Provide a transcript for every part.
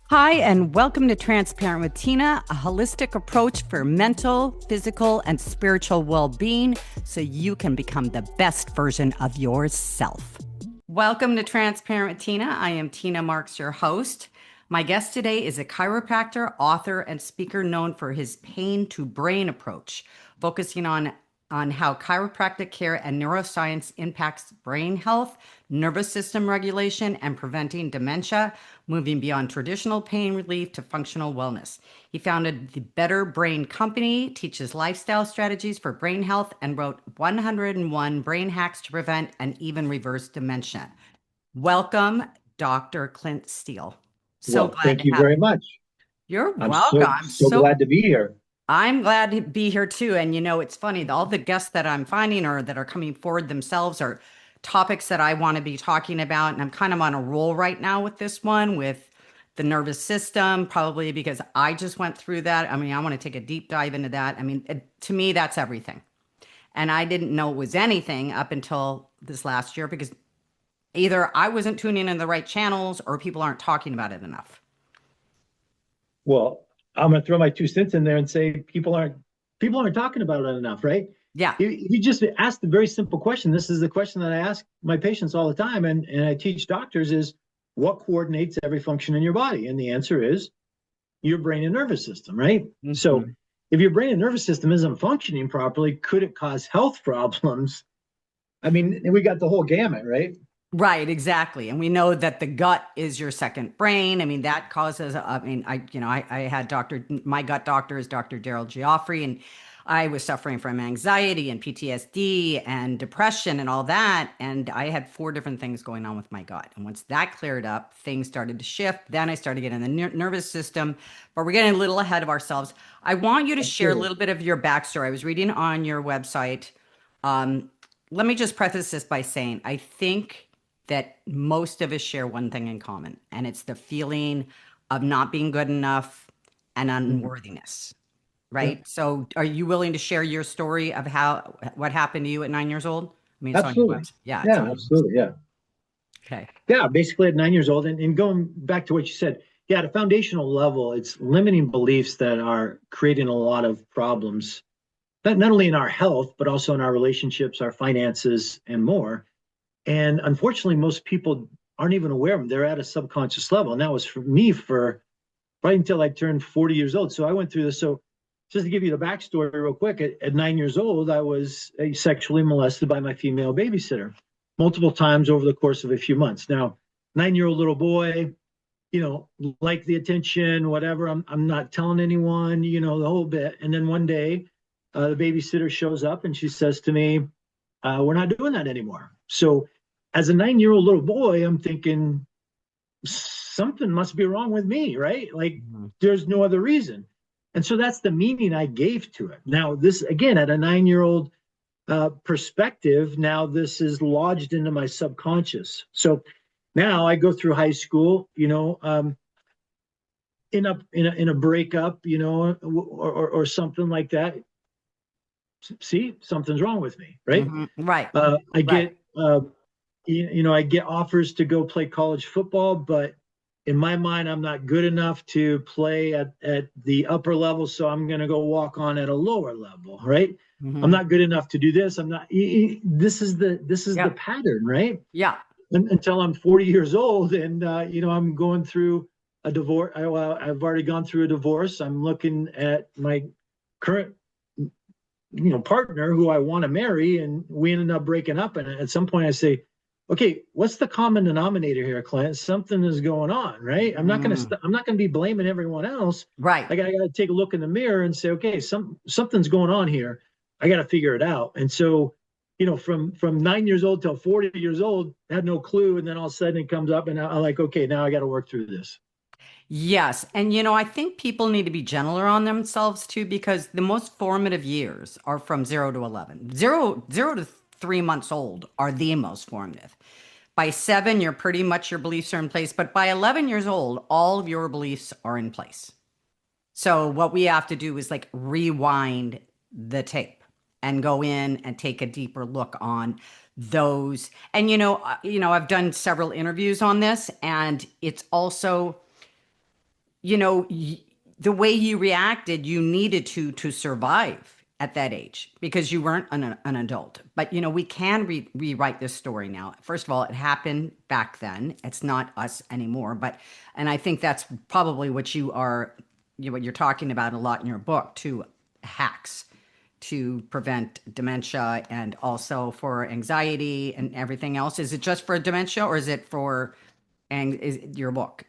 Hi, and welcome to Transparent with Tina, a holistic approach for mental, physical, and spiritual well being so you can become the best version of yourself. Welcome to Transparent with Tina. I am Tina Marx, your host. My guest today is a chiropractor, author, and speaker known for his pain to brain approach, focusing on how chiropractic care and neuroscience impacts brain health, nervous system regulation, and preventing dementia, moving beyond traditional pain relief to functional wellness. He founded the Better Brain Company, teaches lifestyle strategies for brain health, and wrote 101 brain hacks to prevent and even reverse dementia. Welcome, Dr. Clint Steel. So Well, glad thank to you have very you. much. You're I'm welcome. so glad to be here. I'm glad to be here too. And it's funny, all the guests that I'm finding or that are coming forward themselves are topics that I want to be talking about. And I'm kind of on a roll right now with this one with the nervous system, probably because I just went through that. I mean, I want to take a deep dive into that. I mean, to me, that's everything. And I didn't know it was anything up until this last year because either I wasn't tuning in the right channels or people aren't talking about it enough. Well, I'm going to throw my 2 cents in there and say people aren't talking about it enough, right? Yeah. You just asked a very simple question. This is the question that I ask my patients all the time, and I teach doctors is what coordinates every function in your body? And the answer is your brain and nervous system, right? So Mhm. if your brain and nervous system isn't functioning properly, could it cause health problems? I mean, we got the whole gamut, right? Right, exactly. And we know that the gut is your second brain. I mean, that causes, I mean, I had my gut doctor is Dr. Daryl Geoffrey, and I was suffering from anxiety and PTSD and depression and all that. And I had four different things going on with my gut. And once that cleared up, things started to shift. Then I started getting the nervous system, but we're getting a little ahead of ourselves. I want you to share a Absolutely. little bit of your backstory. I was reading on your website. Um, Let me just preface this by saying I think that most of us share one thing in common, and it's the feeling of not being good enough and Mhm. unworthiness, Yep. right? So, are you willing to share your story of what happened to you at 9 years old? I mean, it's on your Absolutely. website. Yeah, it's Yeah, on your website. absolutely. Yeah. Okay. Yeah, basically at 9 years old, and going back to what you said, yeah, at a foundational level, it's limiting beliefs that are creating a lot of problems, not only in our health, but also in our relationships, our finances, and more. And unfortunately, most people aren't even aware of them. They're at a subconscious level. And that was for me for right until I turned 40 years old. So I went through this. So just to give you the backstory real quick, at 9 years old, I was sexually molested by my female babysitter multiple times over the course of a few months. Now, 9-year-old little boy, like the attention, whatever. I'm not telling anyone, the whole bit. And then one day, the babysitter shows up and she says to me, "We're not doing that anymore." So, as a 9-year-old little boy, I'm thinking something must be wrong with me, right? Like Mhm. there's no other reason. And so that's the meaning I gave to it. Now, this again, at a 9-year-old perspective, now this is lodged into my subconscious. So now I go through high school, in a breakup, or something like that. See, something's wrong with me, right? Right. I Right. get I get offers to go play college football, but in my mind, I'm not good enough to play at the upper level, so I'm going to go walk on at a lower level, right? I'm Hmm. not good enough to do this. I'm not. This is the Yep. pattern, right? Yeah. Until I'm 40 years old, and I'm going through a divorce. I've already gone through a divorce. I'm looking at my current partner who I want to marry, and we ended up breaking up. And at some point, I say, "Okay, what's the common denominator here, Clint? Something is going on, right? Mhm. I'm not gonna be blaming everyone else. Right. I gotta take a look in the mirror and say, okay, something's going on here. I gotta figure it out." And so, from 9 years old till 40 years old, I had no clue, and then all of a sudden it comes up, and I'm like, okay, now I got to work through this. Yes. And I think people need to be gentler on themselves too, because the most formative years are from 0 to 11. Zero to 3 months old are the most formative. By seven, you're pretty much your beliefs are in place. But by 11 years old, all of your beliefs are in place. So what we have to do is like rewind the tape and go in and take a deeper look on those. And I've done several interviews on this, and it's also the way you reacted, you needed to survive at that age because you weren't an adult. But we can rewrite this story now. First of all, it happened back then. It's not us anymore. And I think that's probably what what you're talking about a lot in your book too, hacks to prevent dementia and also for anxiety and everything else. Is it just for dementia or is it for is your book?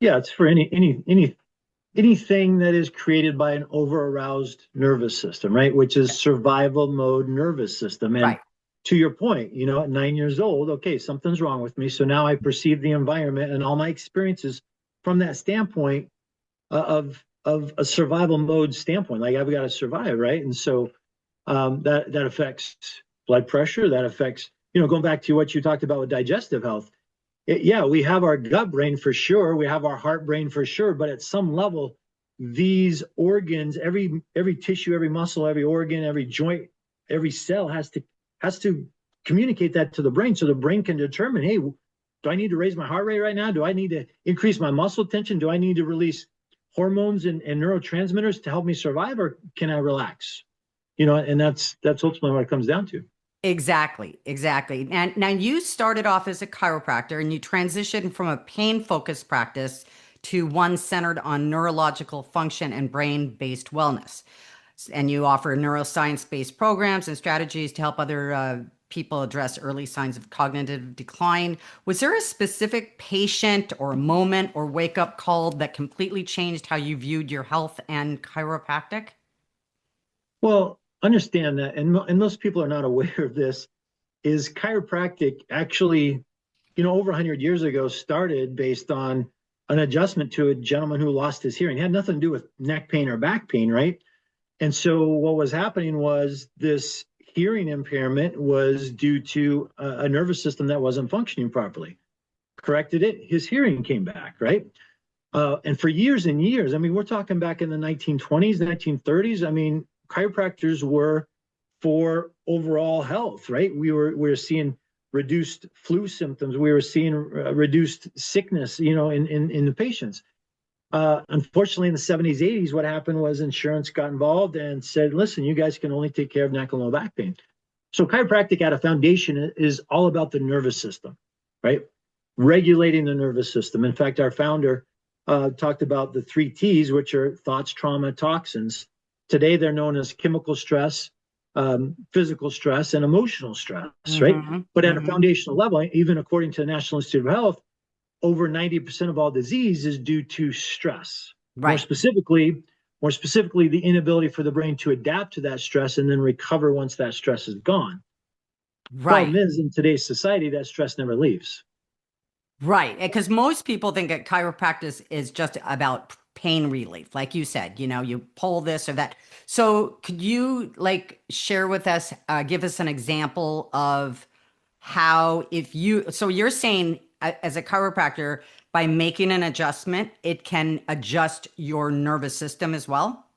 Yeah, it's for anything that is created by an over-aroused nervous system, right? Which is survival mode nervous system. And Right. to your point, at 9 years old, okay, something's wrong with me. So now I perceive the environment and all my experiences from that standpoint of a survival mode standpoint. Like I've got to survive, right? And so that affects blood pressure. That affects, going back to what you talked about with digestive health. Yeah, we have our gut brain for sure. We have our heart brain for sure. But at some level, these organs, every tissue, every muscle, every organ, every joint, every cell has to communicate that to the brain, so the brain can determine, hey, do I need to raise my heart rate right now? Do I need to increase my muscle tension? Do I need to release hormones and neurotransmitters to help me survive, or can I relax? And that's ultimately what it comes down to. Exactly, exactly. And now you started off as a chiropractor and you transitioned from a pain-focused practice to one centered on neurological function and brain-based wellness. And you offer neuroscience-based programs and strategies to help other people address early signs of cognitive decline. Was there a specific patient or moment or wake-up call that completely changed how you viewed your health and chiropractic? Well, understand that, and most people are not aware of this, is chiropractic actually, over 100 years ago started based on an adjustment to a gentleman who lost his hearing. It had nothing to do with neck pain or back pain, right? And so what was happening was this hearing impairment was due to a nervous system that wasn't functioning properly. Corrected it, his hearing came back, right? And for years and years, I mean, we're talking back in the 1920s, 1930s. I mean, chiropractors were for overall health, right? We were seeing reduced flu symptoms. We were seeing reduced sickness, in the patients. Unfortunately, in the 70s, 80s, what happened was insurance got involved and said, listen, you guys can only take care of neck and low back pain. So chiropractic at a foundation is all about the nervous system, right? Regulating the nervous system. In fact, our founder talked about the 3 T's, which are thoughts, trauma, toxins. Today, they're known as chemical stress, physical stress, and emotional stress, right? But at a foundational level, even according to the National Institute of Health, over 90% of all disease is due to stress. Right. More specifically, the inability for the brain to adapt to that stress and then recover once that stress is gone. Right. Problem is, in today's society, that stress never leaves. Right. Because most people think that chiropractic is just about pain relief. Like you said, you pull this or that. So could you share with us, give us an example of how so you're saying as a chiropractor, by making an adjustment, it can adjust your nervous system as well?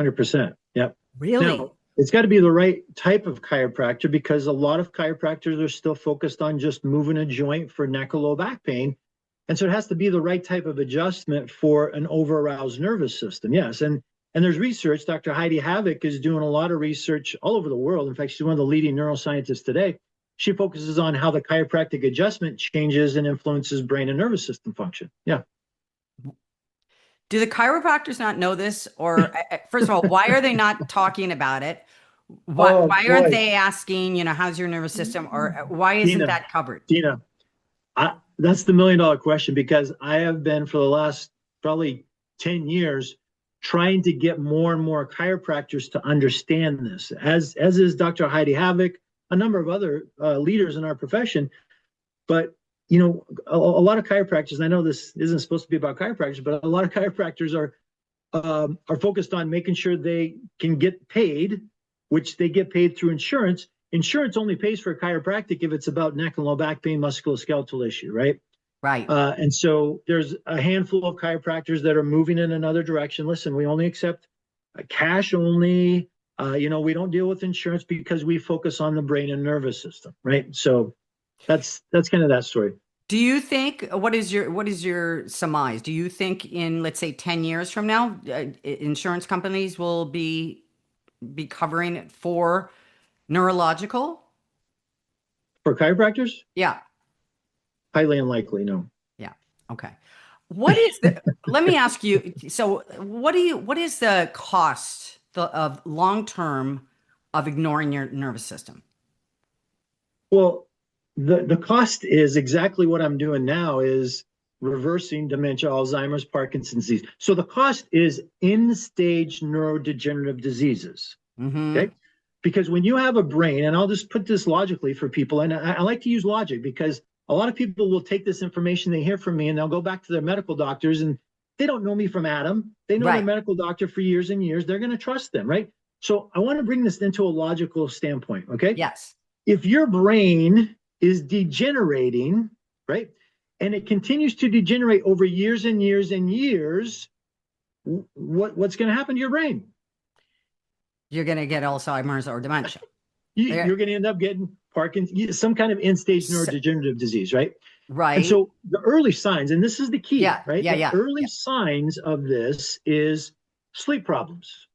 100%. Yep. Really? Now, it's got to be the right type of chiropractor, because a lot of chiropractors are still focused on just moving a joint for neck or low back pain. And so it has to be the right type of adjustment for an over-aroused nervous system. Yes. And there's research. Dr. Heidi Havoc is doing a lot of research all over the world. In fact, she's one of the leading neuroscientists today. She focuses on how the chiropractic adjustment changes and influences brain and nervous system function. Yeah. Do the chiropractors not know this? Or first of all, why are they not talking about it? Why aren't they asking, how's your nervous system? Or why isn't that covered? Tina, that's the $1,000,000 question, because I have been for the last probably 10 years trying to get more and more chiropractors to understand this, as is Dr. Heidi Havoc, a number of other leaders in our profession. But a lot of chiropractors, and I know this isn't supposed to be about chiropractors, but a lot of chiropractors are focused on making sure they can get paid, which they get paid through insurance. Insurance only pays for chiropractic if it's about neck and low back pain, musculoskeletal issue, right? Right. And so there's a handful of chiropractors that are moving in another direction. Listen, we only accept cash only. We don't deal with insurance because we focus on the brain and nervous system, right? So that's kind of that story. Do you think what is your surmise? Do you think in, let's say, 10 years from now, insurance companies will be covering it for neurological? For chiropractors, Yeah. highly unlikely. No. Yeah. Okay. What is the, let me ask you, so what is the cost of long term of ignoring your nervous system? Well, the cost is exactly what I'm doing now is reversing dementia, Alzheimer's, Parkinson's disease. So the cost is in stage neurodegenerative diseases. Mm-hmm. Okay. Because when you have a brain, and I'll just put this logically for people, and I like to use logic because a lot of people will take this information they hear from me and they'll go back to their medical doctors and they don't know me from Adam. They know their Right. medical doctor for years and years. They're going to trust them, right? So I want to bring this into a logical standpoint. Okay. Yes. If your brain is degenerating, right, and it continues to degenerate over years and years and years, what's going to happen to your brain? You're going to get Alzheimer's or dementia. You're going to end up getting Parkinson's, some kind of end-stage S- neurodegenerative disease, right? And Right. so the early signs, and this is the key, Yeah. right? Yeah. The Yeah. early Yeah. signs of this is sleep problems,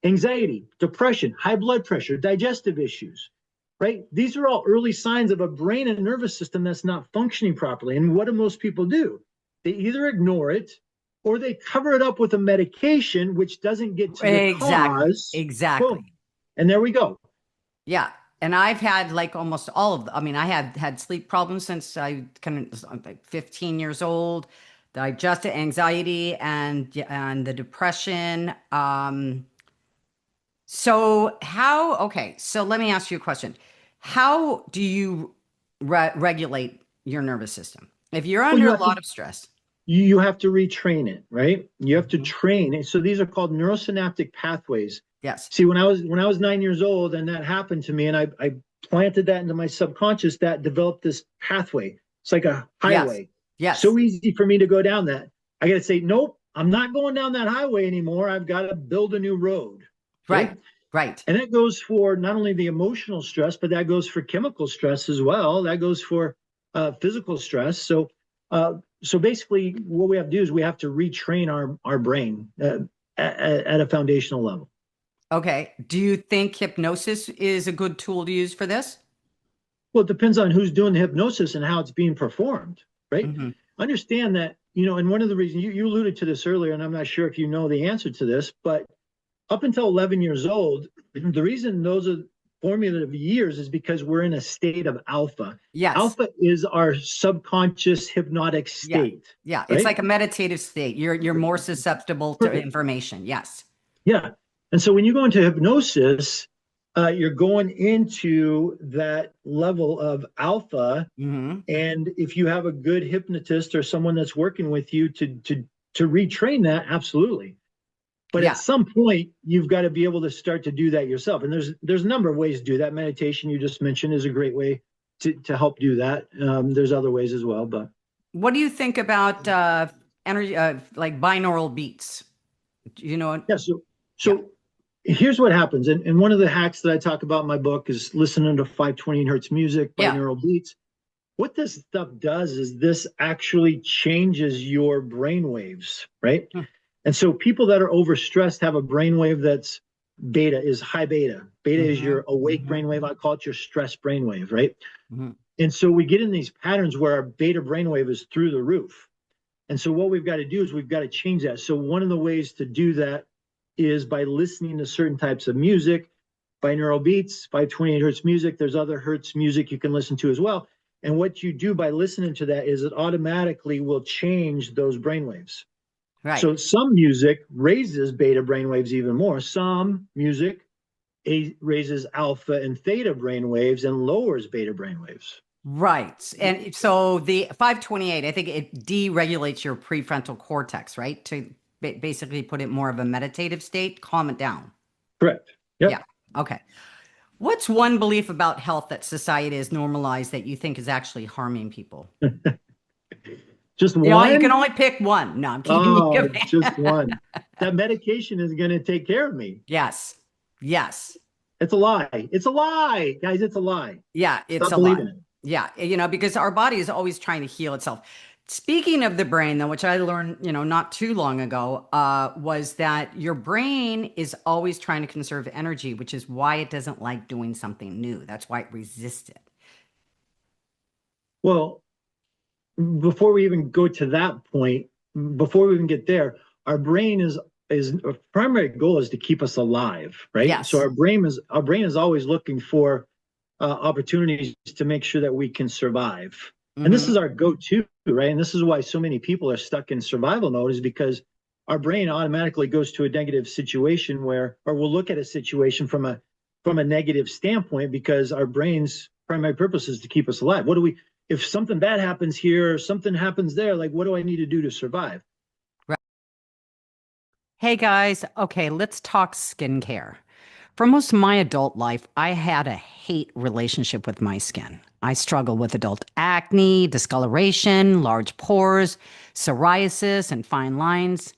anxiety, depression, high blood pressure, digestive issues, right? These are all early signs of a brain and nervous system that's not functioning properly. And what do most people do? They either ignore it or they cover it up with a medication, which doesn't get to the Exactly. cause. Exactly. Boom. And there we go. Yeah. And I've had like almost all of the, I mean, I had sleep problems since I kind of like 15 years old, digestive anxiety and the depression. Okay, so let me ask you a question. How do you regulate your nervous system? If you're Well, under you a have to lot of stress. you have to retrain it, right? You have to Mhm. train. And so these are called neurosynaptic pathways. Yes. See, when I was 9 years old and that happened to me, and I planted that into my subconscious, that developed this pathway. It's like a Yes. highway. Yes. So easy for me to go down that. I got to say, nope, I'm not going down that highway anymore. I've got to build a new road. Right. Okay. Right. And that goes for not only the emotional stress, but that goes for chemical stress as well. That goes for physical stress. So basically, what we have to do is we have to retrain our brain at a foundational level. Okay. Do you think hypnosis is a good tool to use for this? Well, it depends on who's doing the hypnosis and how it's being performed, right? Hmm. Understand that, and one of the reasons you alluded to this earlier, and I'm not sure if you know the answer to this, but up until 11 years old, the reason those are formative years is because we're in a state of alpha. Yes. Alpha is our subconscious hypnotic Yeah. state, Yeah. It's right? like a meditative state. You're more susceptible to Perfect. information. Yes. Yeah. And so when you go into hypnosis, you're going into that level of alpha. Hmm. And if you have a good hypnotist or someone that's working with you to retrain that, absolutely. But at Yeah. some point, you've got to be able to start to do that yourself. And there's a number of ways to do that. Meditation you just mentioned is a great way to help do that. There's other ways as well, but What do you think about energy, like binaural beats? You know, yeah. So yeah, so here's what happens. And one of the hacks that I talk about in my book is listening to 520 hertz music, yeah, binaural beats. What this stuff does is this actually changes your brain waves, right? hmm, And so people that are overstressed have a brainwave that's beta, is high beta. Beta is hmm, your awake hmm, brainwave. I call it your stress brainwave, right? hmm, And so we get in these patterns where our beta brainwave is through the roof. And so what we've got to do is we've got to change that. So one of the ways to do that is by listening to certain types of music, binaural beats, 528 hertz music. There's other hertz music you can listen to as well. And what you do by listening to that is it automatically will change those brainwaves. right, So some music raises beta brainwaves even more. Some music raises alpha and theta brainwaves and lowers beta brainwaves. right. And so the 528, I think it deregulates your prefrontal cortex, right? To basically put it more of a meditative state, calm it down. Correct. Yeah. Yep. Okay. What's one belief about health that society has normalized that you think is actually harming people? Just You can one? only pick one. No, I'm kidding you. Oh, just one. That medication is going to take care of me. Yes. Yes. It's a lie. It's a lie, guys. It's a lie. Yeah, it's Stop a lie. believing it. Yeah, because our body is always trying to heal itself. Speaking of the brain, though, which I learned, not too long ago, was that your brain is always trying to conserve energy, which is why it doesn't like doing something new. That's why it resists it. Well, before we even go to that point, before we even get there, our brain is a primary goal is to keep us alive, right? So Yes. our brain is always looking for opportunities to make sure that we can survive. And this is Hmm. our go-to, right? And this is why so many people are stuck in survival mode, is because our brain automatically goes to a negative situation where, or we'll look at a situation from a negative standpoint, because our brain's primary purpose is to keep us alive. What do we, if something bad happens here, or something happens there, like what do I need to do to survive? Right. Hey guys, okay, let's talk skincare. For most of my adult life, I had a hate relationship with my skin. I struggled with adult acne, discoloration, large pores, psoriasis, and fine lines.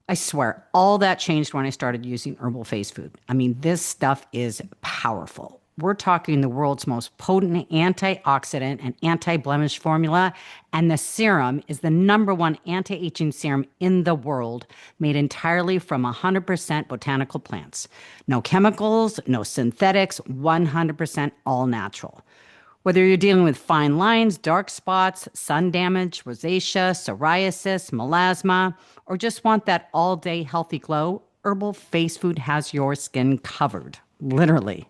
I swear, all that changed when I started using herbal face food. I mean, this stuff is powerful. We're talking the world's most potent antioxidant and anti blemish formula. And the serum is the number one anti aging serum in the world, made entirely from 100% botanical plants. No chemicals, no synthetics, 100% all natural. Whether you're dealing with fine lines, dark spots, sun damage, rosacea, psoriasis, melasma, or just want that all day healthy glow, Herbal Face Food has your skin covered. Literally.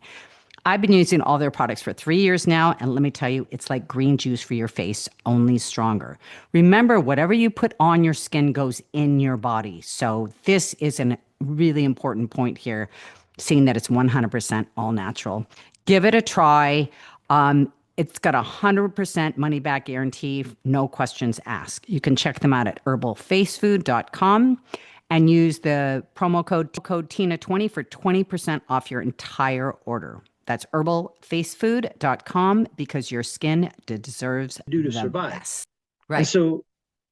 I've been using all their products for 3 years now, and let me tell you, it's like green juice for your face, only stronger. Remember, whatever you put on your skin goes in your body. So, this is a really important point here, seeing that it's 100% all natural. Give it a try. It's got a 100% money back guarantee, no questions asked. You can check them out at herbalfacefood.com and use the promo code TINA20 for 20% off your entire order. That's herbalfacefood.com, because your skin deserves Do to the survive. best. And Right. so,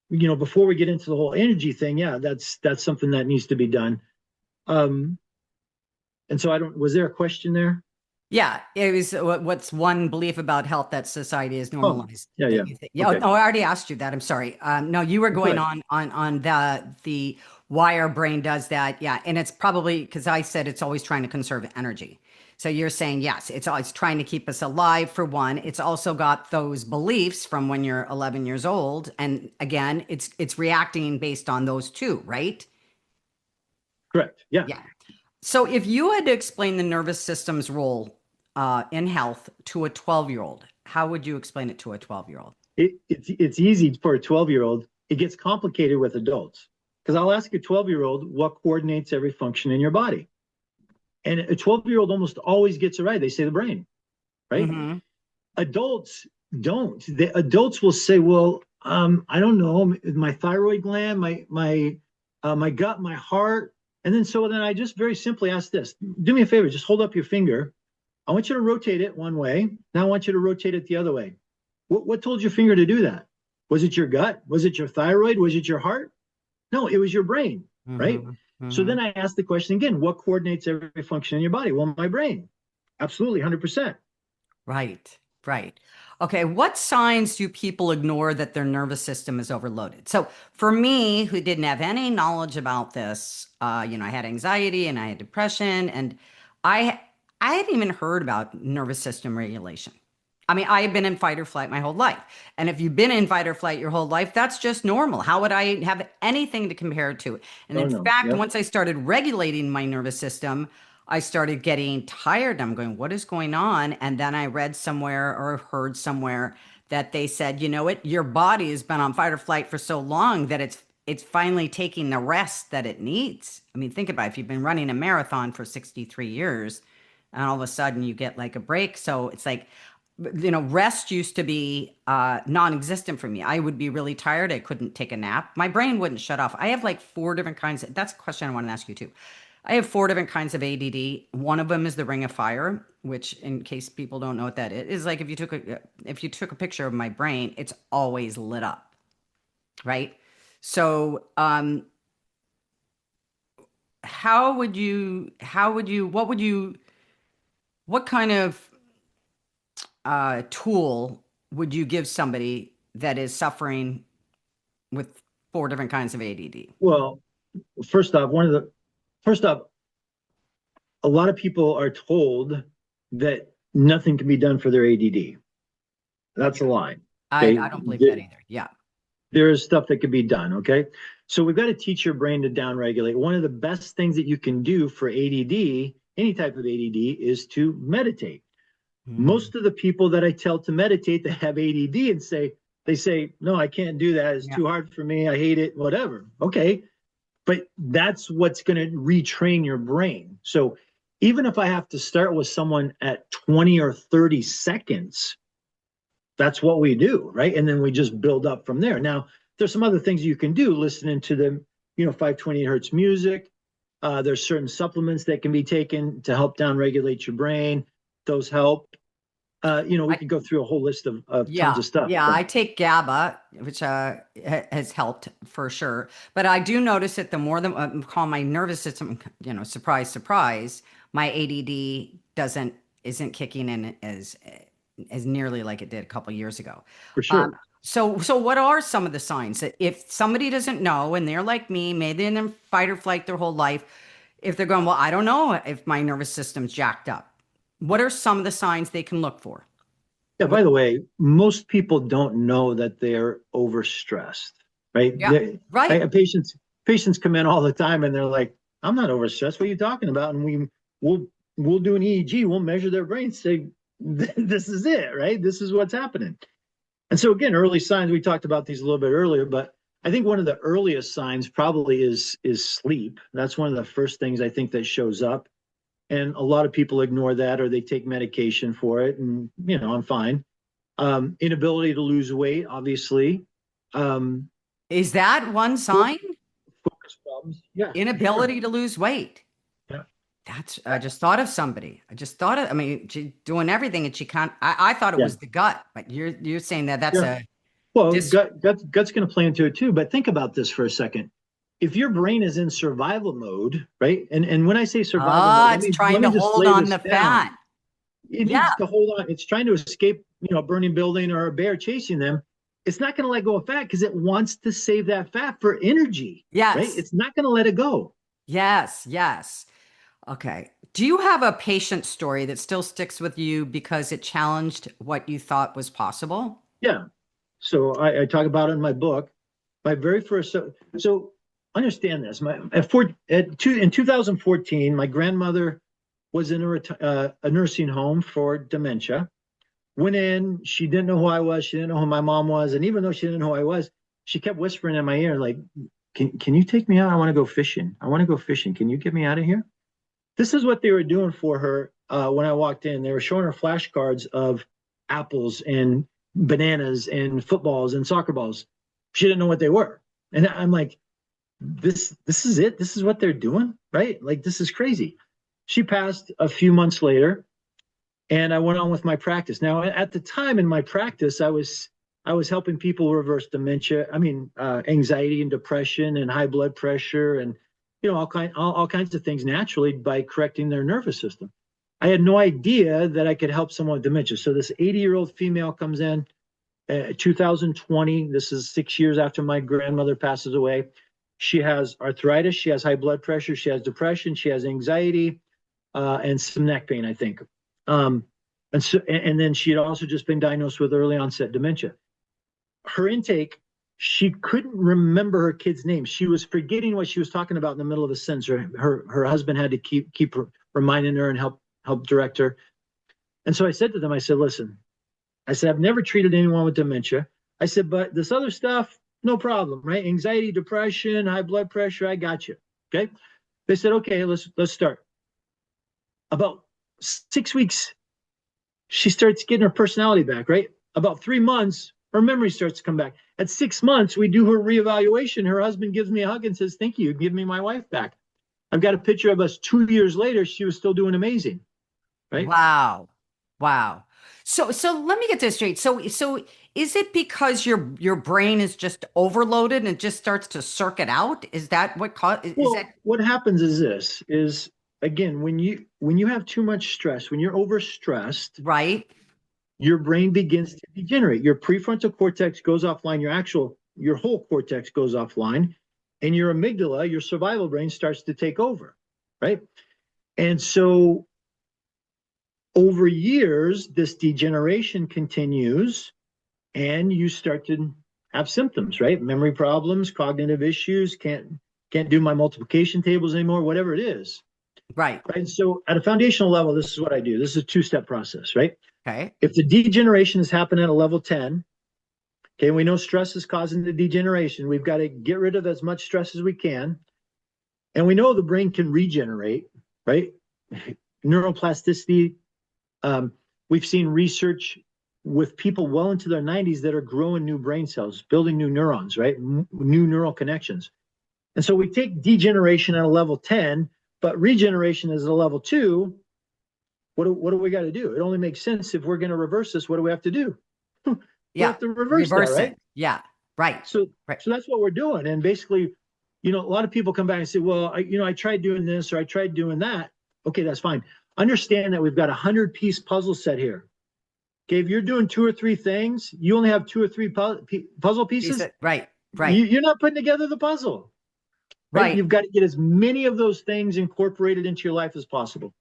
before we get into the whole energy thing, yeah, that's something that needs to be done. Um, and so I don't, was there a question there? Yeah, it was what's one belief about health that society has Oh, normalized yeah, that yeah. you think? Yeah, oh, Okay, no, I already asked you that. I'm sorry. No, you were go going ahead. on the why our brain does that. Yeah, and it's probably because I said it's always trying to conserve energy. So you're saying yes, it's always trying to keep us alive for one. It's also got those beliefs from when you're 11 years old, and again, it's reacting based on those two, right? Correct. Yeah. Yeah. So, if you had to explain the nervous system's role in health to a 12-year-old, how would you explain it to a 12-year-old? It's easy for a 12-year-old. It gets complicated with adults, because I'll ask a 12-year-old what coordinates every function in your body. And a 12-year-old almost always gets it right. They say the brain, right? Mm-hmm. Adults don't. The adults will say, well, I don't know, my thyroid gland, my gut, my heart. And then I just very simply ask this: do me a favor, just hold up your finger. I want you to rotate it one way. Now I want you to rotate it the other way. What told your finger to do that? Was it your gut? Was it your thyroid? Was it your heart? No, it was your brain, right? Mm-hmm. So Mm-hmm. then I asked the question again: what coordinates every function in your body? Well, my brain. Absolutely, 100%. Right, right. Okay, what signs do people ignore that their nervous system is overloaded? So, for me, who didn't have any knowledge about this, I had anxiety and I had depression, and I I hadn't even heard about nervous system regulation. I mean, I have been in fight or flight my whole life. And if you've been in fight or flight your whole life, that's just normal. How would I have anything to compare it to? And Oh in no. fact, Yep. once I started regulating my nervous system, I started getting tired. I'm going, what is going on? And then I read somewhere or heard somewhere that they said, you know what, your body has been on fight or flight for so long that it's finally taking the rest that it needs. I mean, think about it. If you've been running a marathon for 63 years and all of a sudden you get like a break. So it's like, rest used to be non-existent for me. I would be really tired. I couldn't take a nap. My brain wouldn't shut off. I have like four different kinds that's a question I want to ask you too. I have four different kinds of ADD. One of them is the ring of fire, which, in case people don't know what that is like if you took a picture of my brain, it's always lit up, right? So, what kind of tool would you give somebody that is suffering with four different kinds of ADD? Well, first off, first off, a lot of people are told that nothing can be done for their ADD. That's a lie. Okay. I don't believe that either. Yeah. There is stuff that can be done. Okay. So we've got to teach your brain to downregulate. One of the best things that you can do for ADD, any type of ADD, is to meditate. Most of the people that I tell to meditate that have ADD and they say, no, I can't do that. It's too hard for me. I hate it, whatever. Okay. But that's what's going to retrain your brain. So even if I have to start with someone at 20 or 30 seconds, that's what we do, right? And then we just build up from there. Now, there's some other things you can do, listening to the 520 hertz music. There's certain supplements that can be taken to help downregulate your brain. Those help. We could go through a whole list of tons of stuff. Yeah, I take GABA, which has helped for sure. But I do notice that the more that call my nervous system, surprise, surprise, my ADD isn't kicking in as nearly like it did a couple years ago. For sure. So what are some of the signs that if somebody doesn't know and they're like me, maybe in fight or flight their whole life, if they're going, well, I don't know if my nervous system's jacked up. What are some of the signs they can look for? Yeah, by the way, most people don't know that they're overstressed, right? Yeah, right. Patients come in all the time and they're like, I'm not overstressed. What are you talking about? And we'll do an EEG, we'll measure their brain, say, this is it, right? This is what's happening. And so again, early signs, we talked about these a little bit earlier, but I think one of the earliest signs probably is sleep. That's one of the first things I think that shows up. And a lot of people ignore that or they take medication for it. And, I'm fine. Inability to lose weight, obviously. Is that one sign? Focus problems. Yeah. Inability to lose weight. Yeah. I just thought of somebody. She's doing everything and she can't. I thought it was the gut, but you're saying that's gut's going to play into it too. But think about this for a second. If your brain is in survival mode, right? And when I say survival mode, it's trying to hold on the fat. It needs to hold on. It's trying to escape, a burning building or a bear chasing them. It's not going to let go of fat because it wants to save that fat for energy. Yes. Right? It's not going to let it go. Yes. Yes. Okay. Do you have a patient story that still sticks with you because it challenged what you thought was possible? Yeah. So I talk about it in my book. My very first, so understand this. In 2014, my grandmother was in a nursing home for dementia. Went in, she didn't know who I was. She didn't know who my mom was. And even though she didn't know who I was, she kept whispering in my ear, like, can you take me out? I want to go fishing. I want to go fishing. Can you get me out of here? This is what they were doing for her when I walked in. They were showing her flashcards of apples and bananas and footballs and soccer balls. She didn't know what they were. And I'm like, this is it. This is what they're doing, right? Like, this is crazy. She passed a few months later, and I went on with my practice. Now, at the time in my practice, I was helping people reverse dementia. Anxiety and depression and high blood pressure and all kinds of things naturally by correcting their nervous system. I had no idea that I could help someone with dementia. So this 80-year-old female comes in, 2020. This is 6 years after my grandmother passes away. She has arthritis, she has high blood pressure, she has depression, she has anxiety, and some neck pain, I think. And then she had also just been diagnosed with early onset dementia. Her intake, she couldn't remember her kid's name. She was forgetting what she was talking about in the middle of a sentence. Her husband had to keep reminding her and help direct her. And so I said to them, I said, listen, I've never treated anyone with dementia. I said, but this other stuff, no problem, right? Anxiety, depression, high blood pressure, I got you. Okay. They said, okay, let's start. About 6 weeks, she starts getting her personality back, right? About 3 months, her memory starts to come back. At 6 months, we do her reevaluation. Her husband gives me a hug and says, thank you, give me my wife back. I've got a picture of us 2 years later. She was still doing amazing, right? Wow. So let me get this straight. So is it because your brain is just overloaded and it just starts to circuit out? Is that what what happens is this again, when you have too much stress, when you're overstressed, right? your brain begins to degenerate. Your prefrontal cortex goes offline, your whole cortex goes offline, and your amygdala, your survival brain, starts to take over, right? And so over years, this degeneration continues, and you start to have symptoms, right? Memory problems, cognitive issues, can't do my multiplication tables anymore, whatever it is. Right. Right. So at a foundational level, this is what I do. This is a two-step process, right? Okay. If the degeneration is happening at a level 10, okay, we know stress is causing the degeneration. We've got to get rid of as much stress as we can. And we know the brain can regenerate, right? Neuroplasticity. We've seen research with people well into their 90s that are growing new brain cells, building new neurons, right? New neural connections. And so we take degeneration at a level 10, but regeneration is at a level 2. What do we got to do? It only makes sense if we're going to reverse this. What do we have to do? We have to reverse that, right? It. Yeah, right. So that's what we're doing. And basically, a lot of people come back and say, well, I tried doing this or I tried doing that. Okay, that's fine. Understand that we've got a 100-piece puzzle set here. Okay, if you're doing 2 or 3 things, you only have 2 or 3 puzzle pieces. Right. You're not putting together the puzzle. Right? You've got to get as many of those things incorporated into your life as possible.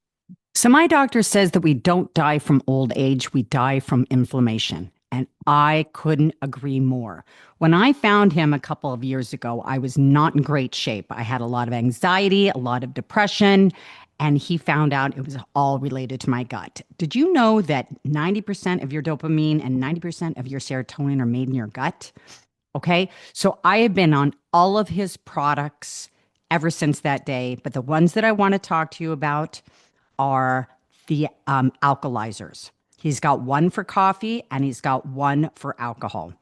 So my doctor says that we don't die from old age, we die from inflammation. And I couldn't agree more. When I found him a couple of years ago, I was not in great shape. I had a lot of anxiety, a lot of depression, and he found out it was all related to my gut. Did you know that 90% of your dopamine and 90% of your serotonin are made in your gut? Okay, so I have been on all of his products ever since that day, but the ones that I want to talk to you about are the alkalizers. He's got one for coffee and he's got one for alcohol.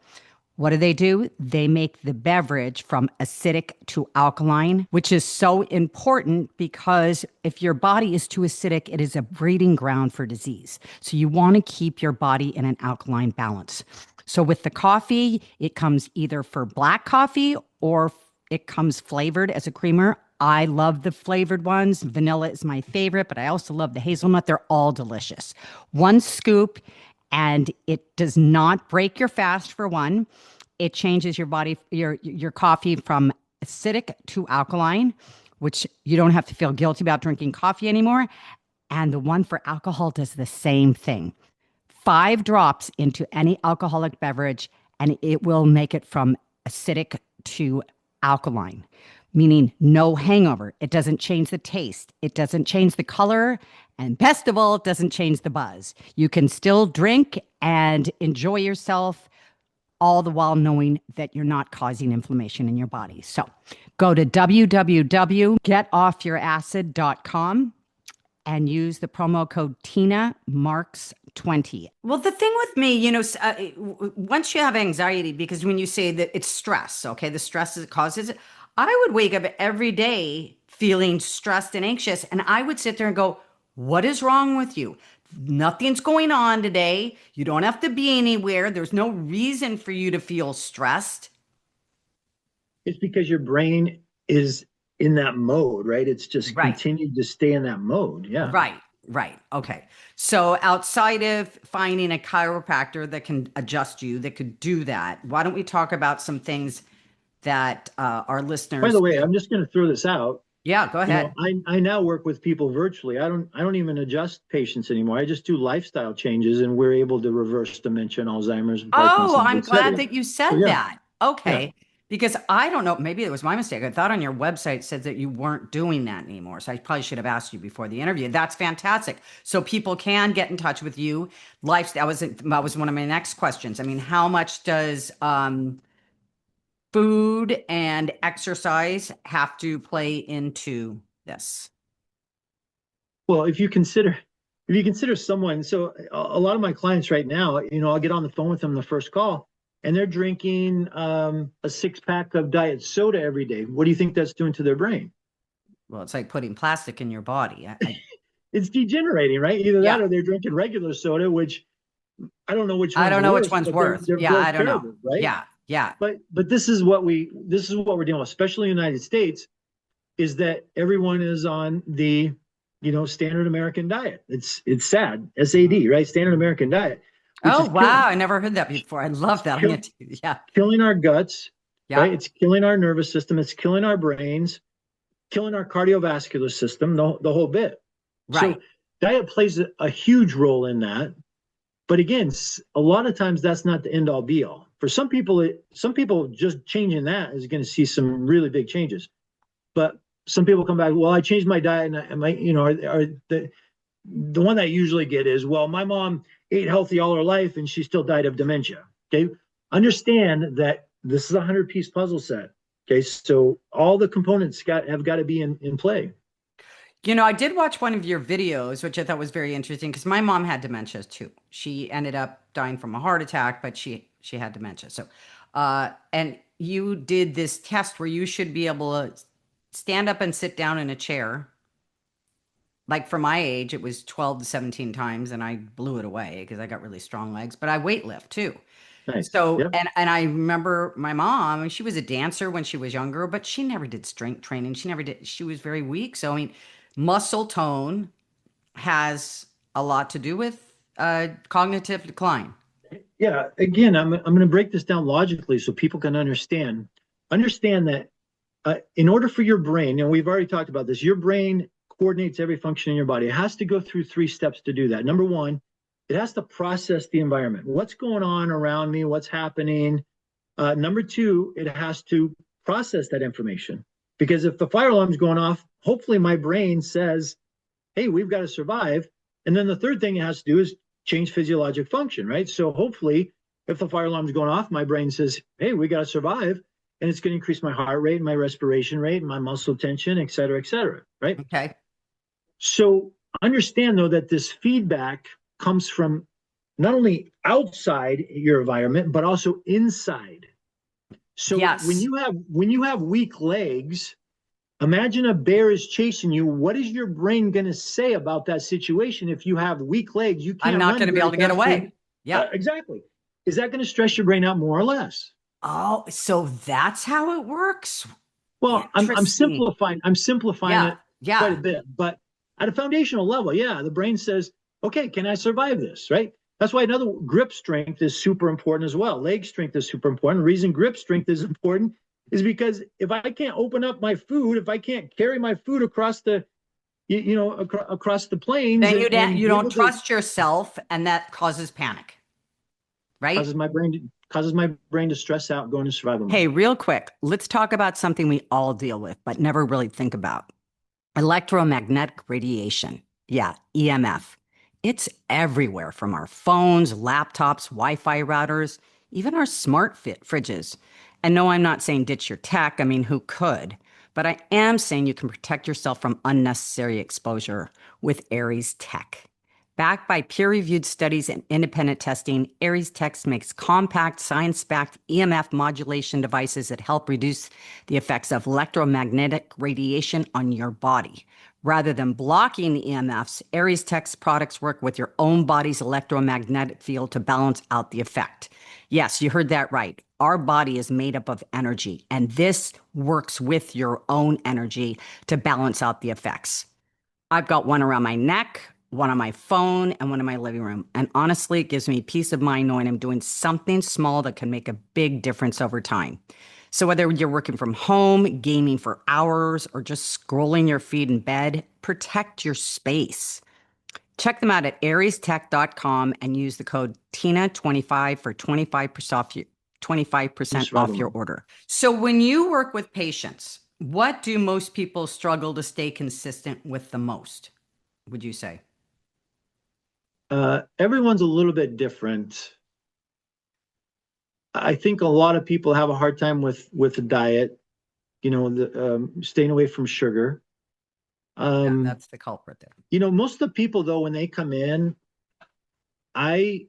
What do? They make the beverage from acidic to alkaline, which is so important because if your body is too acidic, it is a breeding ground for disease. So you want to keep your body in an alkaline balance. So with the coffee, it comes either for black coffee or it comes flavored as a creamer. I love the flavored ones. Vanilla is my favorite, but I also love the hazelnut. They're all delicious. 1 scoop, and it does not break your fast for one. It changes your body, your coffee from acidic to alkaline, which you don't have to feel guilty about drinking coffee anymore. And the one for alcohol does the same thing. 5 drops into any alcoholic beverage, and it will make it from acidic to alkaline, meaning no hangover. It doesn't change the taste. It doesn't change the color. And best of all, it doesn't change the buzz. You can still drink and enjoy yourself, all the while knowing that you're not causing inflammation in your body. So go to www.getoffyouracid.com and use the promo code Tina Marx 20. Well, the thing with me, once you have anxiety, because when you say that it's stress, okay, the stress that causes it, I would wake up every day feeling stressed and anxious, and I would sit there and go, what is wrong with you? Nothing's going on today. You don't have to be anywhere. There's no reason for you to feel stressed. It's because your brain is in that mode, right? It's just continued to stay in that mode. Yeah. Right. Okay. So outside of finding a chiropractor that can adjust you, that could do that, why don't we talk about some things that our listeners... By the way, I'm just going to throw this out. Yeah, go ahead. I now work with people virtually. I don't even adjust patients anymore. I just do lifestyle changes, and we're able to reverse dementia and Alzheimer's. And I'm glad that you said that. Okay. Yeah. Because I don't know, maybe it was my mistake. I thought on your website said that you weren't doing that anymore. So I probably should have asked you before the interview. That's fantastic. So people can get in touch with you. That was one of my next questions. I mean, how much does food and exercise have to play into this? Well, if you consider someone, so a lot of my clients right now, I'll get on the phone with them the first call, and they're drinking a 6-pack of diet soda every day. What do you think that's doing to their brain? Well, it's like putting plastic in your body. It's degenerating, right? Either that or they're drinking regular soda, which I don't know which one's worse. I don't know which one's worse. I don't know. Right? Yeah. But this is what we're dealing with, especially in the United States, is that everyone is on the standard American diet. It's SAD, SAD, right? Standard American diet. which Oh, is wow. I never heard that before. I love that. kill, Yeah. killing our guts, right? Yeah. It's killing our nervous system. It's killing our brains, killing our cardiovascular system, the whole bit. Right. So diet plays a huge role in that. But again, a lot of times that's not the end all be all. For some people just changing that is going to see some really big changes. But some people come back, well, I changed my diet, and my, are the one that I usually get is, well, my mom ate healthy all her life and she still died of dementia. Okay. Understand that this is a 100-piece puzzle set. Okay. So all the components have got to be in play. I did watch one of your videos, which I thought was very interesting because my mom had dementia too. She ended up dying from a heart attack, but she had dementia. So, and you did this test where you should be able to stand up and sit down in a chair. Like for my age, it was 12 to 17 times, and I blew it away because I got really strong legs. But I weight lift too. Nice. So, Yeah. and I remember my mom, and she was a dancer when she was younger, but she never did strength training. She never did, she was very weak. So, I mean, muscle tone has a lot to do with cognitive decline. Yeah. Again, I'm going to break this down logically so people can understand. Understand that in order for your brain, and we've already talked about this, your brain coordinates every function in your body. It has to go through 3 steps to do that. Number one, it has to process the environment. What's going on around me? What's happening? Number two, it has to process that information. Because if the fire alarm's going off, hopefully my brain says, hey, we've got to survive. And then the third thing it has to do is change physiologic function, right? So hopefully, if the fire alarm's going off, my brain says, hey, we got to survive. And it's going to increase my heart rate, my respiration rate, my muscle tension, et cetera, right? Okay. So understand though that this feedback comes from not only outside your environment, but also inside. So when Yes. you have weak legs, imagine a bear is chasing you. What is your brain going to say about that situation? If you have weak legs, you I'm can't not run going to be very able to get fast. away. Yeah. Exactly. Is that going to stress your brain out more or less? Oh, so that's how it works. Well, I'm Interesting. simplifying. I'm simplifying Yeah. it quite a Yeah. bit, but at a foundational level, yeah, the brain says, okay, can I survive this? Right. That's why another grip strength is super important as well. Leg strength is super important. The reason grip strength is important is because if I can't open up my food, if I can't carry my food across the, across the plains Then and you be don't able to, trust yourself, and that causes panic, right? causes my brain to stress out, going to survival Hey, mode. real quick, let's talk about something we all deal with, but never really think about. Electromagnetic radiation. Yeah, EMF. It's everywhere from our phones, laptops, Wi Fi routers, even our smart fit fridges. And no, I'm not saying ditch your tech. I mean, who could? But I am saying you can protect yourself from unnecessary exposure with Aries Tech. Backed by peer reviewed studies and independent testing, Aries Tech makes compact, science backed EMF modulation devices that help reduce the effects of electromagnetic radiation on your body. Rather than blocking the EMFs, Aries Tech's products work with your own body's electromagnetic field to balance out the effect. Yes, you heard that right. Our body is made up of energy, and this works with your own energy to balance out the effects. I've got one around my neck, one on my phone, and one in my living room. And honestly, it gives me peace of mind knowing I'm doing something small that can make a big difference over time. So whether you're working from home, gaming for hours, or just scrolling your feed in bed, protect your space. Check them out at ariestech.com and use the code TINA25 for 25% Survival off your mode. order. So when you work with patients, what do most people struggle to stay consistent with the most, would you say? Everyone's a little bit different. I think a lot of people have a hard time with the diet, staying away from sugar. Yeah, Um, that's the culprit there. Most of the people though, when they come in, I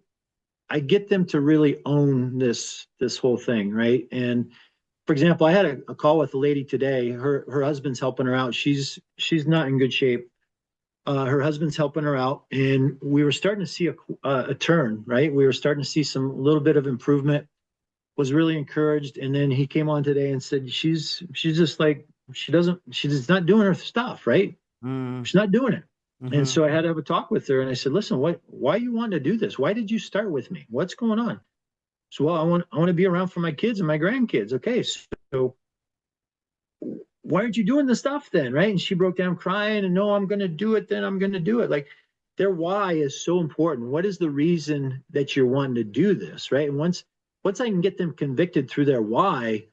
I get them to really own this whole thing, right? And for example, I had a call with a lady today. Her husband's helping her out. She's not in good shape. Her husband's helping her out, and we were starting to see a turn, right? We were starting to see some little bit of improvement. Was really encouraged, and then he came on today and said she's just like she's not doing her stuff, right? Mm, She's not doing it. And Hmm. so I had to have a talk with her, and I said, "Listen, why you want to do this? Why did you start with me? What's going on?" So, well, I want to be around for my kids and my grandkids. Okay, so why aren't you doing the stuff then, right? And she broke down crying, and no, I'm going to do it. Then I'm going to do it. Like their why is so important. What is the reason that you're wanting to do this, right? And once I can get them convicted through their why,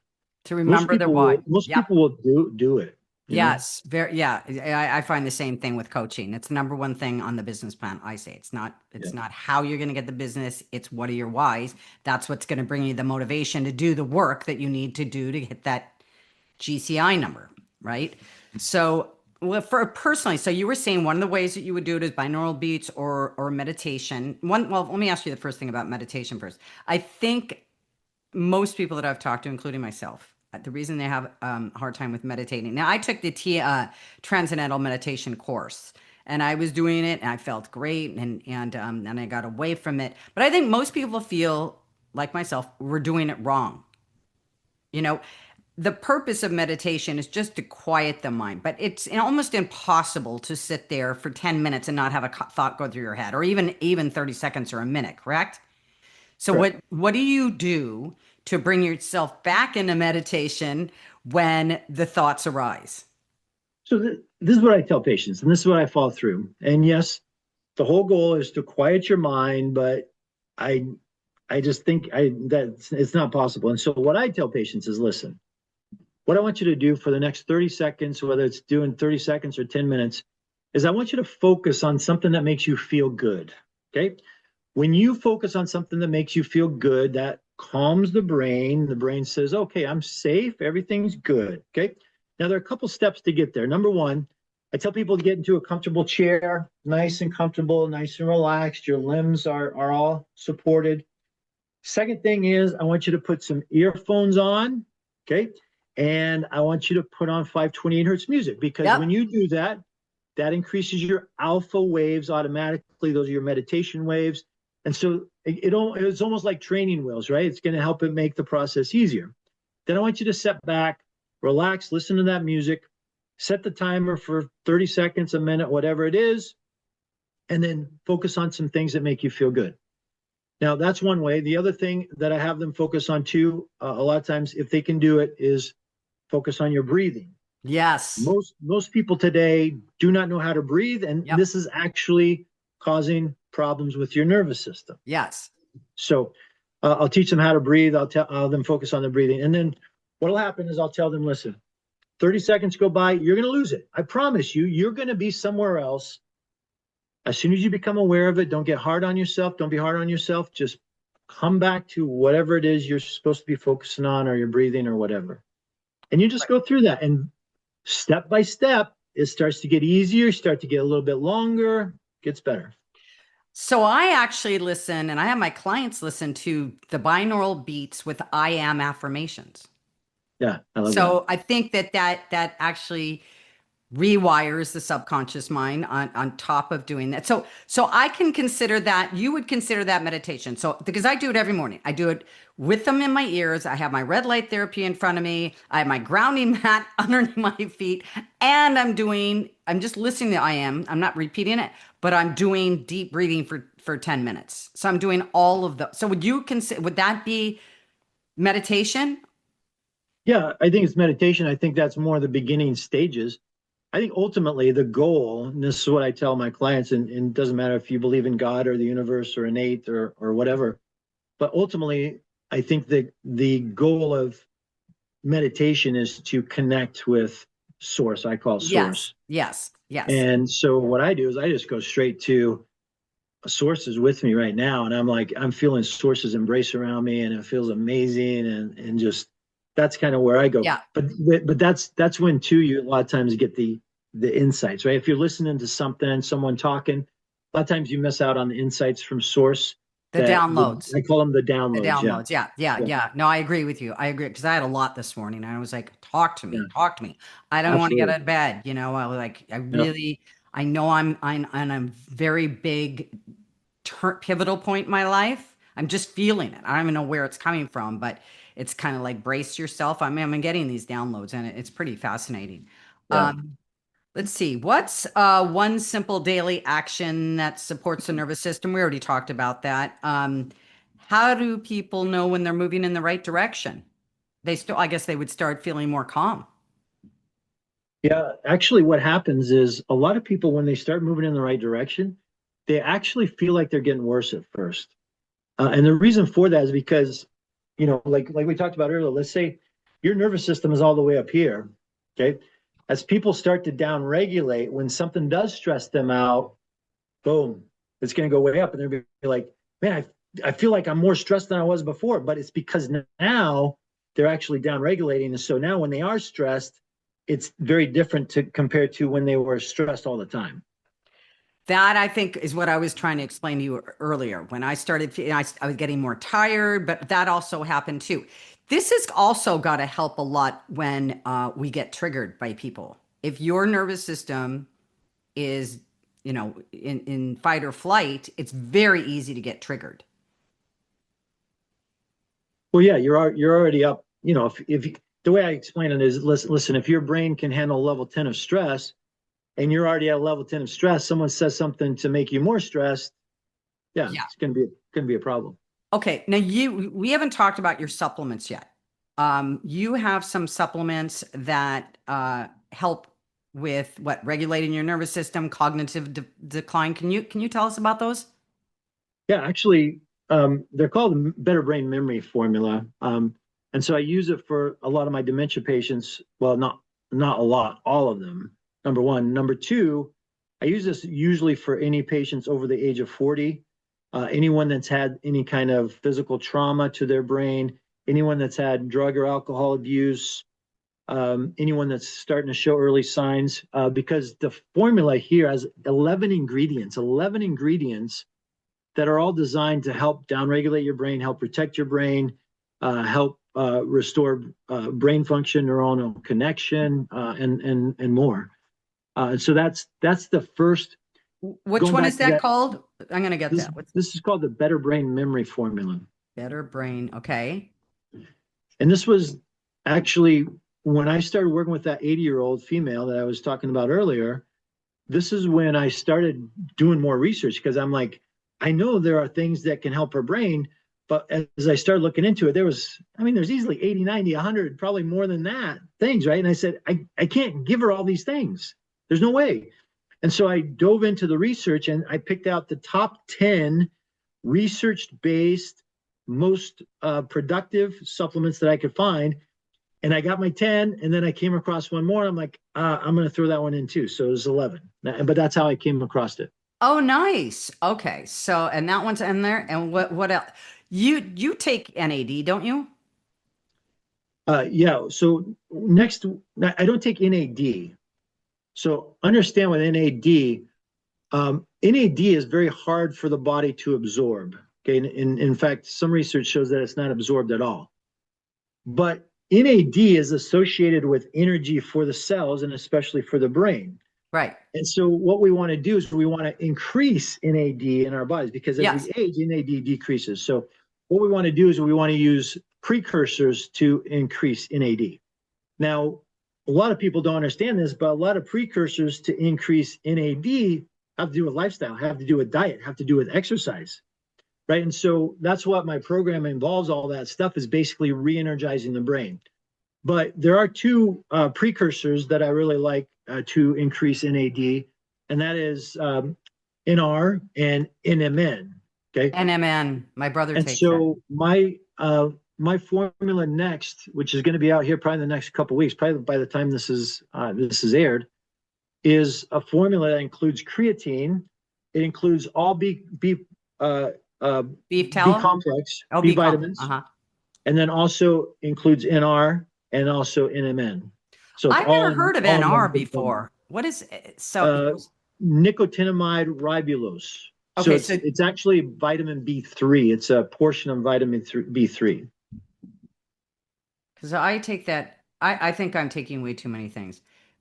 To remember their why. most Yep. people will do it. You know. Yes, very, yeah. I find the same thing with coaching. It's the number one thing on the business plan. I say Yeah. it's not how you're going to get the business. It's what are your whys. That's what's going to bring you the motivation to do the work that you need to do to hit that GCI number, right? So, well, for personally, so you were saying one of the ways that you would do it is binaural beats or meditation. Well, let me ask you the first thing about meditation first. I think most people that I've talked to, including myself, the reason they have a hard time with meditating. Now, I took the Transcendental Meditation course, and I was doing it, and I felt great, and I got away from it. But I think most people feel like myself, we're doing it wrong. You know, the purpose of meditation is just to quiet the mind, but it's almost impossible to sit there for 10 minutes and not have a thought go through your head, or even 30 seconds or a minute, correct? So Correct. what do you do to bring yourself back into meditation when the thoughts arise? So this is what I tell patients, and this is what I follow through. And yes, the whole goal is to quiet your mind, but I I just think that it's not possible. And so what I tell patients is, listen, what I want you to do for the next 30 seconds, whether it's doing 30 seconds or 10 minutes, is I want you to focus on something that makes you feel good. Okay. When you focus on something that makes you feel good, that calms the brain. The brain says, okay, I'm safe. Everything's good. Okay. Now, there are a couple steps to get there. Number one, I tell people to get into a comfortable chair, nice and comfortable, nice and relaxed. Your limbs are all supported. Second thing is, I want you to put some earphones on. Okay. And I want you to put on 528 hertz music, because when Yep. you do that, that increases your alpha waves automatically. Those are your meditation waves. And so it's almost like training wheels, right? It's going to help it make the process easier. Then I want you to set back, relax, listen to that music, set the timer for 30 seconds, a minute, whatever it is, and then focus on some things that make you feel good. Now, that's one way. The other thing that I have them focus on too, a lot of times, if they can do it, is focus on your breathing. Yes. Most people today do not know how to breathe, and Yep. this is actually causing problems with your nervous system. Yes. So I'll teach them how to breathe. I'll them focus on the breathing, and then what'll happen is I'll tell them, listen, 30 seconds go by, you're going to lose it. I promise you, you're going to be somewhere else. As soon as you become aware of it, don't get hard on yourself. Don't be hard on yourself. Just come back to whatever it is you're supposed to be focusing on, or your breathing, or whatever. And you just go through that. And step by step, it starts to get easier, start to get a little bit longer, gets better. So I actually listen, and I have my clients listen to the binaural beats with I am affirmations. Yeah, I love that. So I think that actually rewires the subconscious mind on top of doing that. So I can consider that, you would consider that meditation. So because I do it every morning. I do it with them in my ears. I have my red light therapy in front of me. I have my grounding mat underneath my feet, and I'm just listening to I am. I'm not repeating it, but I'm doing deep breathing for 10 minutes. So I'm doing all of the. So would that be meditation? Yeah, I think it's meditation. I think that's more the beginning stages. I think ultimately the goal, and this is what I tell my clients, and it doesn't matter if you believe in God or the universe or innate or whatever, but ultimately, I think that the goal of meditation is to connect with source. I call Yes. source. Yes. Yes. And so what I do is I just go straight to source is with me right now. And I'm like, I'm feeling source's embrace around me, and it feels amazing. And just, that's kind of where I go. Yeah. But that's when too, you a lot of times get the insights, right? If you're listening to something, someone talking, a lot of times you miss out on the insights from source. The downloads. I call them the The downloads. Yeah. downloads. Yeah. Yeah. Yeah. Yeah. No, I agree with you. I agree because I had a lot this morning. And I was like, talk to me, Yeah. talk to me. I don't want to get Absolutely. out of bed. I was like, Yeah. I know I'm on a very big pivotal point in my life. I'm just feeling it. I don't even know where it's coming from, but it's kind of like brace yourself. I'm getting these downloads, and it's pretty fascinating. Yeah. Um, Let's see. What's one simple daily action that supports the nervous system? We already talked about that. How do people know when they're moving in the right direction? They still, I guess they would start feeling more calm. Yeah, actually, what happens is a lot of people, when they start moving in the right direction, they actually feel like they're getting worse at first. And the reason for that is because, like we talked about earlier, let's say your nervous system is all the way up here. Okay. As people start to downregulate, when something does stress them out, boom, it's going to go way up. And they're going to be like, man, I feel like I'm more stressed than I was before. But it's because now they're actually downregulating. And so now when they are stressed, it's very different to compared to when they were stressed all the time. That I think is what I was trying to explain to you earlier. When I started, I was getting more tired, but that also happened too. This has also got to help a lot when we get triggered by people. If your nervous system is, in fight or flight, it's very easy to get triggered. Well, yeah, you're already up. If the way I explain it is, listen, if your brain can handle level 10 of stress, and you're already at a level 10 of stress, someone says something to make you more stressed, yeah, Yeah. it's gonna be a problem. Okay. Now we haven't talked about your supplements yet. You have some supplements that help with what regulating your nervous system, cognitive decline. Can you tell us about those? Yeah, actually, they're called the Better Brain Memory Formula, and so I use it for a lot of my dementia patients. Well, not a lot, all of them. Number one, number two, I use this usually for any patients over the age of 40, anyone that's had any kind of physical trauma to their brain, anyone that's had drug or alcohol abuse, anyone that's starting to show early signs, because the formula here has 11 ingredients that are all designed to help downregulate your brain, help protect your brain, help restore brain function, neuronal connection, and more. So that's the first. Which Going one back is to that that, called? I'm gonna get this that. What's this is called the Better Brain Memory Formula, better brain? Okay. and this was actually when I started working with that 80-year-old female that I was talking about earlier. This is when I started doing more research because I'm like, I know there are things that can help her brain, but as I started looking into it, there's easily 80, 90, 100, probably more than that things, right? And I said, I can't give her all these things. There's no way. And so I dove into the research and I picked out the top 10 research based, most productive supplements that I could find, and I got my 10, and then I came across one more. I'm like, I'm going to throw that one in too. So it was 11. But that's how I came across it. Oh, nice. Okay. So, and that one's in there. And what else? You take NAD, don't you? Yeah. So next, I don't take NAD. So understand with NAD, NAD is very hard for the body to absorb. Okay. In fact, some research shows that it's not absorbed at all. But NAD is associated with energy for the cells and especially for the brain. Right. And so what we want to do is we want to increase NAD in our bodies because as Yes. we age, NAD decreases. So what we want to do is we want to use precursors to increase NAD. Now, a lot of people don't understand this, but a lot of precursors to increase NAD have to do with lifestyle, have to do with diet, have to do with exercise, right? And so that's what my program involves. All that stuff is basically re-energizing the brain. But there are two precursors that I really like to increase NAD, and that is NR and NMN. Okay, NMN. My brother and takes that. so my formula next, which is going to be out here probably in the next couple of weeks, probably by the time this is aired, is a formula that includes creatine. It includes all Beef B tallow? complex, Oh, B B comp. vitamins, Uh-huh. and then also includes NR and also NMN. So it's I've all never in heard of all in NR one big formula. before. What is so? Uh, Nicotinamide ribulose. So Okay, it's so it's actually vitamin B3. It's a portion of vitamin B3. because I take that, I think I'm taking way too many things.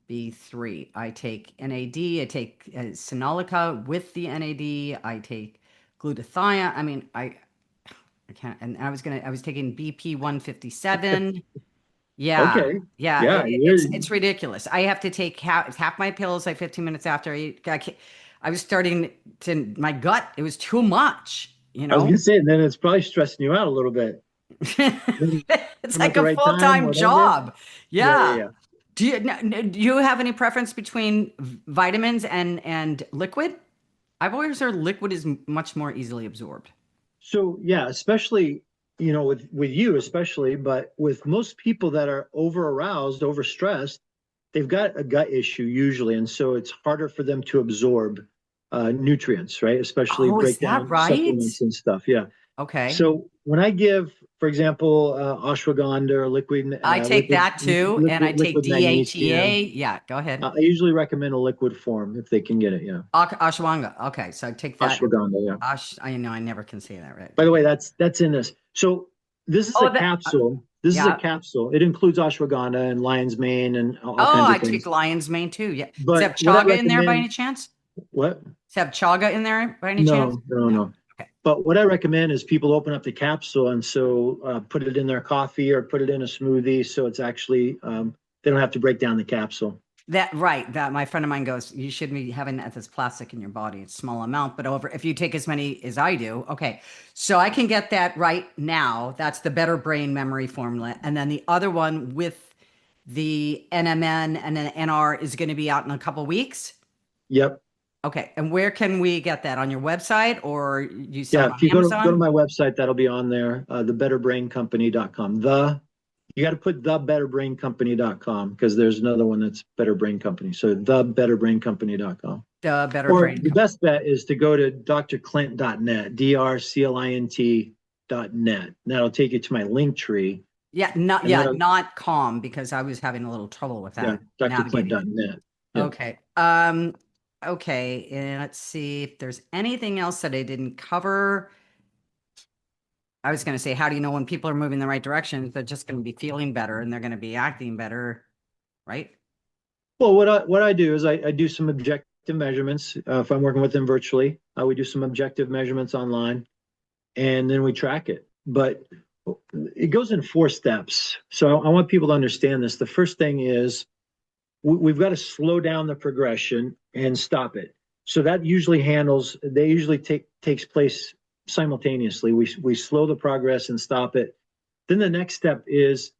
B3. I take NAD. I take Sinolica with the NAD. I take glutathione. I mean, I can't. And I was taking BP 157. Yeah. Okay. Yeah. Yeah, It's ridiculous. I have to take half my pills like 15 minutes after I eat. I was starting to, my gut, it was too much, you I was know? gonna say, and then it's probably stressing you out a little bit. It's At like the a right time, full-time whatever. job. Yeah, yeah, Yeah. yeah. Do you have any preference between vitamins and liquid? I've always heard liquid is much more easily absorbed. So yeah, especially with you especially, but with most people that are over aroused, overstressed, they've got a gut issue usually, and so it's harder for them to absorb nutrients, right? Especially Oh, is break that down right? supplements and stuff. Yeah. Okay. So when I give, for example, ashwagandha or I take that too, and I take liquid magnesium, DHEA. Yeah, go ahead. I usually recommend a liquid form if they can get it. Yeah, Ashwanga. Okay, so I take that. ashwagandha. Yeah. I know I never can say that right. By the way, that's in this. So this is a Oh, that. capsule. This is a Yeah. capsule. It includes ashwagandha and lion's mane and all Oh, kinds I of take things. lion's mane too. Yeah. Does it But have what I chaga in there by any recommend, chance? what? Does it have chaga in there by any chance? No, no, No. no. Okay. But what I recommend is people open up the capsule and so put it in their coffee or put it in a smoothie. So it's actually they don't have to break down the capsule. That right. That my friend of mine goes, you shouldn't be having that this plastic in your body. It's a small amount, but over if you take as many as I do, okay. So I can get that right now. That's the Better Brain Memory formula. And then the other one with the NMN and then NR is going to be out in a couple weeks. Yep. Okay. And where can we get that? On your website or you sell Yeah. it on If you go to Amazon? my website, that'll be on there. Thebetterbraincompany.com. You got to put thebetterbraincompany.com because there's another one that's Better Brain Company. So thebetterbraincompany.com. The Better Or Brain the Company. best bet is to go to drclint.net, drclint.net. And that'll take you to my link tree. Not calm because I was having a little trouble with Yeah, that navigating it. drclint.net. Yeah. Okay. Okay, and let's see if there's anything else that I didn't cover. I was going to say, how do you know when people are moving in the right direction? They're just going to be feeling better and they're going to be acting better, right? Well, what I do is I do some objective measurements. If I'm working with them virtually, we do some objective measurements online, and then we track it. But it goes in 4 steps. So I want people to understand this. The first thing is we've got to slow down the progression and stop it. So that usually takes place simultaneously. We slow the progress and stop it. Then the next step is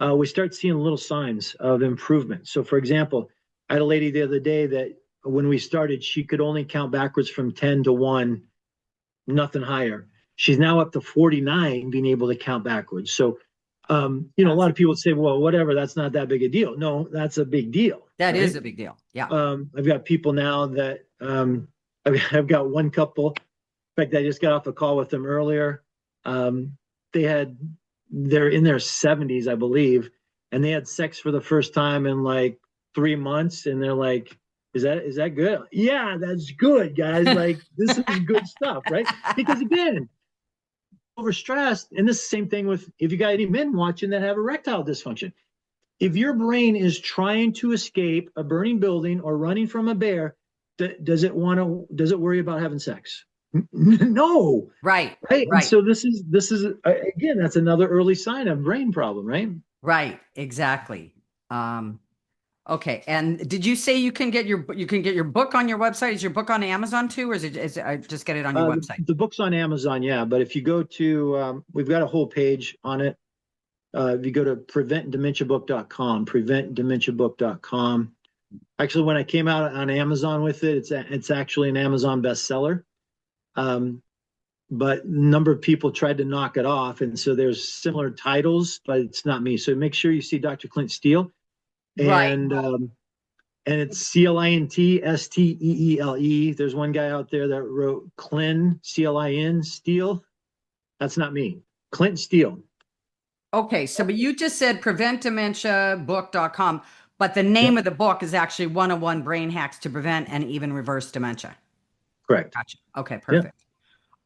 we start seeing little signs of improvement. So, for example, I had a lady the other day that when we started, she could only count backwards from 10 to 1, nothing higher. She's now up to 49, being able to count backwards. So, a lot of people would say, well, whatever, that's not that big a deal. No, that's a big deal. That right? is a big deal. Yeah. I've got people now that I've got one couple. In fact, I just got off a call with them earlier. They're in their 70s, I believe, and they had sex for the first time in like 3 months, and they're like, is that good? Yeah, that's good, guys. Like, this is good stuff, right? Because again, overstressed, and this is the same thing with if you got any men watching that have erectile dysfunction. If your brain is trying to escape a burning building or running from a bear, does it worry about having sex? No. Right. Right. And Right. so this is again, that's another early sign of brain problem, right? Right. Exactly. Okay. And did you say you can get your book on your website? Is your book on Amazon too, or is I just get it on your website? The book's on Amazon, yeah. But if you go to we've got a whole page on it. If you go to preventdementiabook.com. Actually, when I came out on Amazon with it, it's actually an Amazon bestseller. But a number of people tried to knock it off, and so there's similar titles, but it's not me. So make sure you see Dr. Clint Steel, and it's CLINT STEELE. There's one guy out there that wrote Clin CLIN Steel. That's not me. Clint Steel. Okay, so but you just said preventdementiabook.com, but the name of the book is actually 101 Brain Hacks to Prevent and Even Reverse Dementia. Correct. Gotcha. Okay, perfect.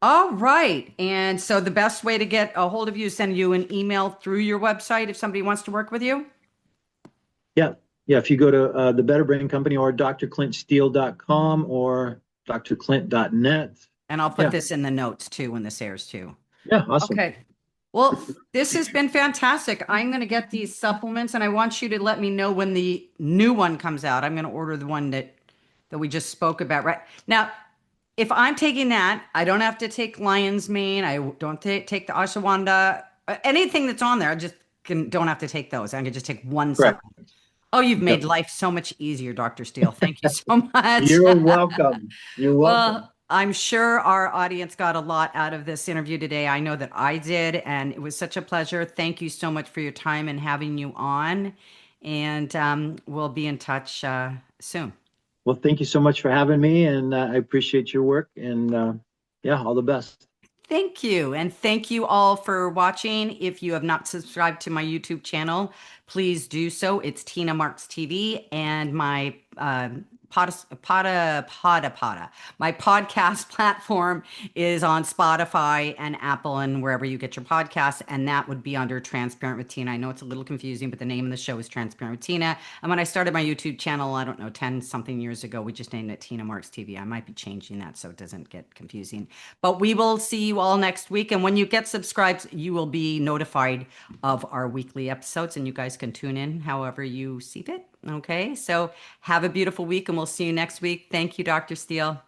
All right. And so the best way to get a hold of you is send you an email through your website if somebody wants to work with you? Yeah. If you go to the Better Brain Company or drclintsteel.com or drclint.net. And I'll put this in the notes too when this airs too. Yeah, awesome. Okay. Well, this has been fantastic. I'm going to get these supplements and I want you to let me know when the new one comes out. I'm going to order the one that we just spoke about right now. If I'm taking that, I don't have to take lion's mane. I don't take the ashwagandha, anything that's on there. I just don't have to take those. I can just take one Correct. supplement. Oh, you've made Yep. life so much easier, Dr. Steele. Thank you so much. You're welcome. You're welcome. Well, I'm sure our audience got a lot out of this interview today. I know that I did, and it was such a pleasure. Thank you so much for your time and having you on. And we'll be in touch soon. Well, thank you so much for having me, and I appreciate your work. And yeah, all the best. Thank you. And thank you all for watching. If you have not subscribed to my YouTube channel, please do so. It's Tina Marx TV and my My podcast platform is on Spotify and Apple and wherever you get your podcasts. And that would be under Transparent with Tina. I know it's a little confusing, but the name of the show is Transparent with Tina. And when I started my YouTube channel, I don't know, 10 something years ago, we just named it Tina Marx TV. I might be changing that so it doesn't get confusing. But we will see you all next week. And when you get subscribed, you will be notified of our weekly episodes and you guys can tune in however you see fit. Okay. So have a beautiful week and we'll see you next week. Thank you, Dr. Steele.